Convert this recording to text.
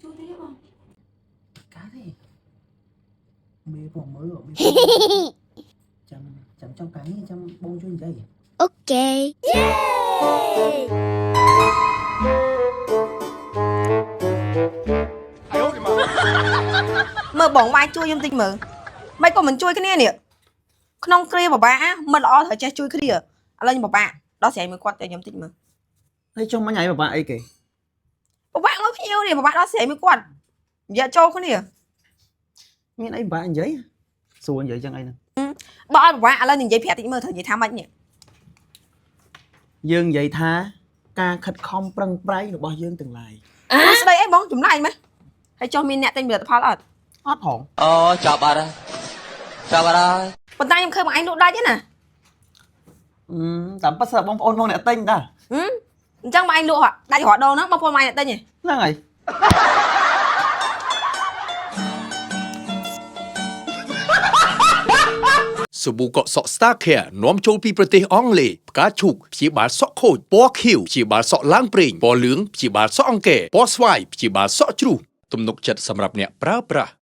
ជួយទេបងកាទេមេបងមើលចាំចង់កានេះចាំបងជួយនិយាយ Okay. Yay! មើលបងវាយជួយខ្ញុំតិចមើលមិនក៏មិនជួយគ្នានេះក្នុងគ្រាបបាមិនល្អត្រូវចេះជួយគ្នាឥឡូវខ្ញុំបបាដោះស្រាយមួយគាត់តែខ្ញុំតិចមើល ហើយចុះមិញឯងបបាក់អីគេ បបាមើលភ្ញៀវនេះបបាដោះស្រាយមួយគាត់និយាយចូលគ្នា មានអីបបាក់និយាយសួរនិយាយចឹងអីហ្នឹង បើអត់បបាឥឡូវនិយាយប្រាប់តិចមើលត្រូវនិយាយថាម៉េចនេះ យើងនិយាយថាការខិតខំប្រឹងប្រែងរបស់យើងទាំងឡាយ ស្ដីអីបងចម្លែកម៉េចហើយចុះមានអ្នកទិញផលិតផលអត់ អត់ហង អូចាប់អត់ចាប់អត់ហើយ ប៉ុន្តែខ្ញុំឃើញបងឯងលក់ដាច់ទេណា តាមប៉ះសើបងប្អូនមកអ្នកទិញតា អញ្ចឹងបងឯងលក់ដាច់រហដងហ្នឹងបងប្អូនបងឯងអ្នកទិញ ហ្នឹងហើយ សាប៊ូកក់សក់ Star Care នាំចូលពីប្រទេសអង់គ្លេសផ្កាឈូកព្យាបាលសក់ខូចពណ៌ខៀវព្យាបាលសក់ឡើងប្រេងពណ៌លឿងព្យាបាលសក់អង្គែពណ៌ស្វាយព្យាបាលសក់ជ្រុះទំនុកចិត្តសម្រាប់អ្នកប្រើប្រាស់